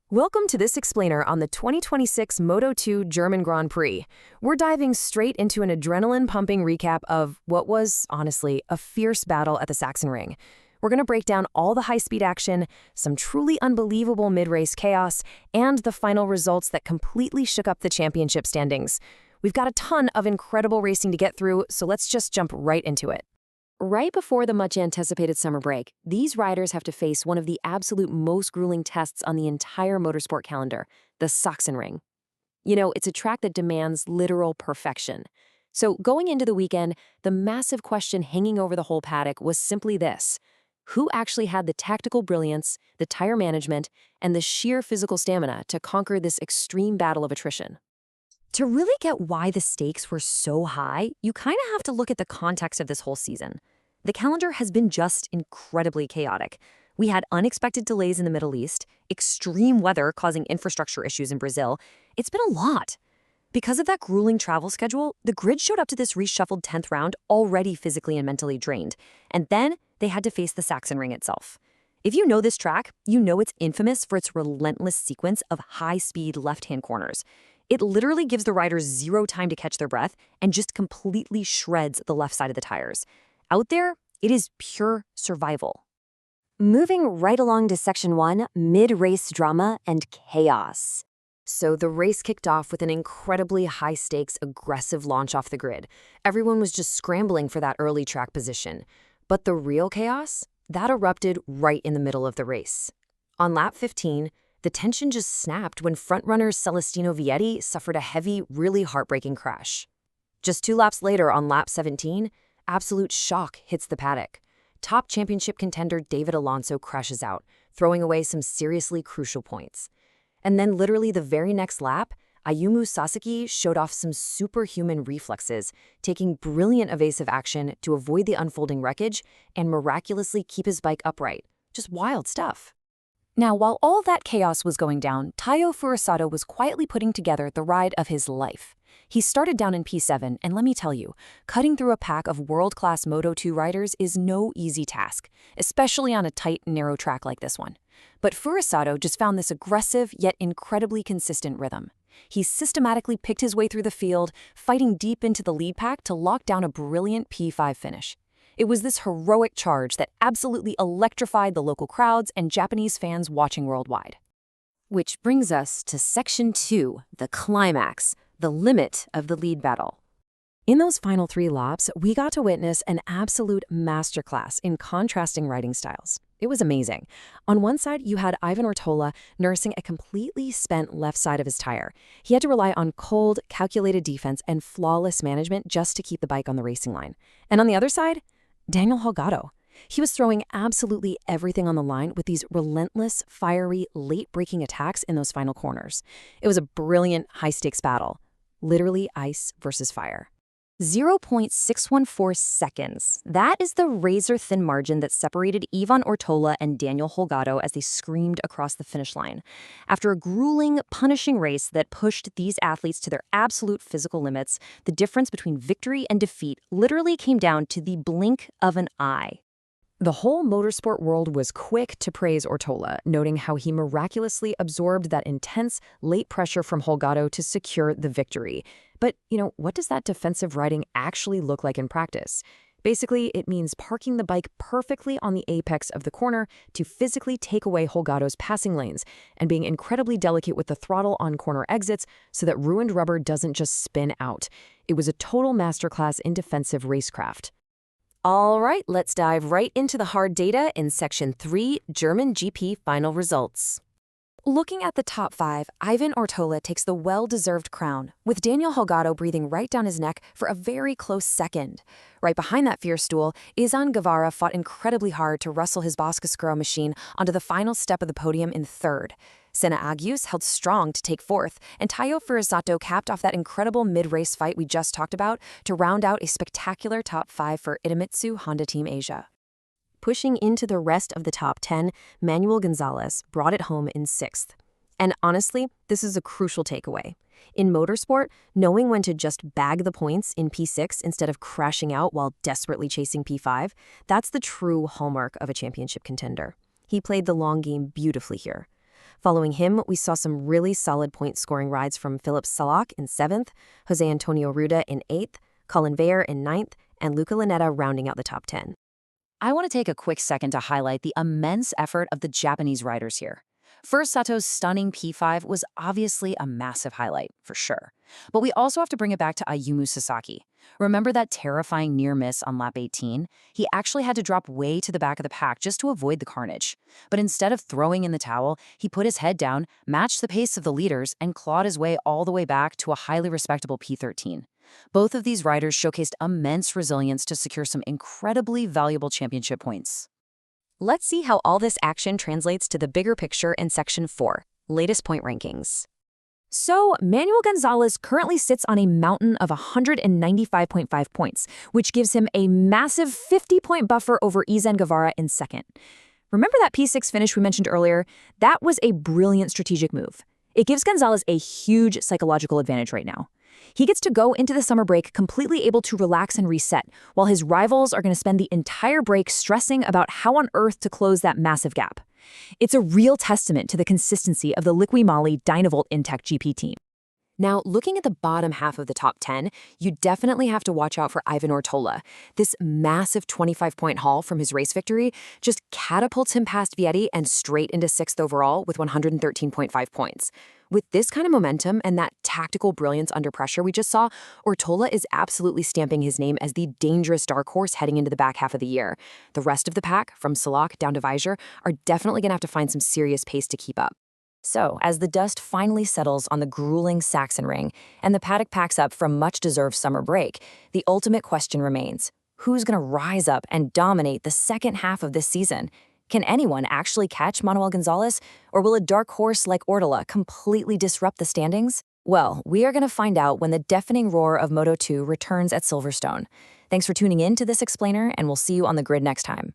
Welcome to this explainer on the 2026 Moto2 German Grand Prix. We're diving straight into an adrenaline-pumping recap of what was, honestly, a fierce battle at the Sachsenring. We're going to break down all the high-speed action, some truly unbelievable mid-race chaos, and the final results that completely shook up the championship standings. We've got a ton of incredible racing to get through, so let's just jump right into it. Right before the much-anticipated summer break, these riders have to face one of the absolute most grueling tests on the entire motorsport calendar, the Sachsenring. You know, it's a track that demands literal perfection. So going into the weekend, the massive question hanging over the whole paddock was simply this: who actually had the tactical brilliance, the tire management, and the sheer physical stamina to conquer this extreme battle of attrition? To really get why the stakes were so high, you kind of have to look at the context of this whole season. The calendar has been just incredibly chaotic. We had unexpected delays in the Middle East, extreme weather causing infrastructure issues in Brazil. It's been a lot. Because of that grueling travel schedule, the grid showed up to this reshuffled 10th round already physically and mentally drained. And then they had to face the Sachsenring itself. If you know this track, you know it's infamous for its relentless sequence of high-speed left-hand corners. It literally gives the riders zero time to catch their breath and just completely shreds the left side of the tires. Out there, it is pure survival. Moving right along to Section 1, mid-race drama and chaos. So the race kicked off with an incredibly high-stakes, aggressive launch off the grid. Everyone was just scrambling for that early track position. But the real chaos? That erupted right in the middle of the race. On lap 15, the tension just snapped when frontrunner Celestino Vietti suffered a heavy, really heartbreaking crash. Just 2 laps later, on lap 17, absolute shock hits the paddock. Top championship contender David Alonso crashes out, throwing away some seriously crucial points. And then literally the very next lap, Ayumu Sasaki showed off some superhuman reflexes, taking brilliant evasive action to avoid the unfolding wreckage and miraculously keep his bike upright. Just wild stuff. Now, while all that chaos was going down, Taiyo Furusato was quietly putting together the ride of his life. He started down in P7, and let me tell you, cutting through a pack of world-class Moto2 riders is no easy task, especially on a tight, narrow track like this one. But Furusato just found this aggressive yet incredibly consistent rhythm. He systematically picked his way through the field, fighting deep into the lead pack to lock down a brilliant P5 finish. It was this heroic charge that absolutely electrified the local crowds and Japanese fans watching worldwide. Which brings us to Section 2, the climax, the limit of the lead battle. In those final 3 laps, we got to witness an absolute masterclass in contrasting riding styles. It was amazing. On one side, you had Ivan Ortola nursing a completely spent left side of his tire. He had to rely on cold, calculated defense and flawless management just to keep the bike on the racing line. And on the other side, Daniel Holgado. He was throwing absolutely everything on the line with these relentless, fiery, late-breaking attacks in those final corners. It was a brilliant, high-stakes battle. Literally ice versus fire. 0.614 seconds. That is the razor-thin margin that separated Ivan Ortola and Daniel Holgado as they screamed across the finish line. After a grueling, punishing race that pushed these athletes to their absolute physical limits, the difference between victory and defeat literally came down to the blink of an eye. The whole motorsport world was quick to praise Ortola, noting how he miraculously absorbed that intense, late pressure from Holgado to secure the victory. But, what does that defensive riding actually look like in practice? Basically, it means parking the bike perfectly on the apex of the corner to physically take away Holgado's passing lanes and being incredibly delicate with the throttle on corner exits so that ruined rubber doesn't just spin out. It was a total masterclass in defensive racecraft. All right, let's dive right into the hard data in Section 3, German GP final results. Looking at the top 5, Ivan Ortola takes the well-deserved crown, with Daniel Holgado breathing right down his neck for a very close second. Right behind that fierce duel, Izan Guevara fought incredibly hard to wrestle his Boscoscuro machine onto the final step of the podium in 3rd. Senna Agius held strong to take 4th, and Taiyo Furusato capped off that incredible mid-race fight we just talked about to round out a spectacular top 5 for Idemitsu Honda Team Asia. Pushing into the rest of the top 10, Manuel Gonzalez brought it home in 6th. And honestly, this is a crucial takeaway. In motorsport, knowing when to just bag the points in P6 instead of crashing out while desperately chasing P5, that's the true hallmark of a championship contender. He played the long game beautifully here. Following him, we saw some really solid point-scoring rides from Philipp Salak in 7th, Jose Antonio Ruda in 8th, Colin Veyer in 9th, and Luca Lunetta rounding out the top 10. I want to take a quick second to highlight the immense effort of the Japanese riders here. First, Sato's stunning P5 was obviously a massive highlight, for sure. But we also have to bring it back to Ayumu Sasaki. Remember that terrifying near miss on lap 18? He actually had to drop way to the back of the pack just to avoid the carnage. But instead of throwing in the towel, he put his head down, matched the pace of the leaders, and clawed his way all the way back to a highly respectable P13. Both of these riders showcased immense resilience to secure some incredibly valuable championship points. Let's see how all this action translates to the bigger picture in Section 4, latest point rankings. So, Manuel Gonzalez currently sits on a mountain of 195.5 points, which gives him a massive 50-point buffer over Izan Guevara in second. Remember that P6 finish we mentioned earlier? That was a brilliant strategic move. It gives Gonzalez a huge psychological advantage right now. He gets to go into the summer break completely able to relax and reset, while his rivals are going to spend the entire break stressing about how on earth to close that massive gap. It's a real testament to the consistency of the Liqui Moly Dynavolt Intech GP team. Now, looking at the bottom half of the top 10, you definitely have to watch out for Ivan Ortola. This massive 25-point haul from his race victory just catapults him past Vietti and straight into 6th overall with 113.5 points. With this kind of momentum and that tactical brilliance under pressure we just saw, Ortola is absolutely stamping his name as the dangerous dark horse heading into the back half of the year. The rest of the pack, from Salak down to Vajra, are definitely going to have to find some serious pace to keep up. So, as the dust finally settles on the grueling Sachsenring and the paddock packs up from much-deserved summer break, the ultimate question remains: who's going to rise up and dominate the second half of this season? Can anyone actually catch Manuel Gonzalez, or will a dark horse like Ortola completely disrupt the standings? Well, we are going to find out when the deafening roar of Moto2 returns at Silverstone. Thanks for tuning in to this explainer, and we'll see you on the grid next time.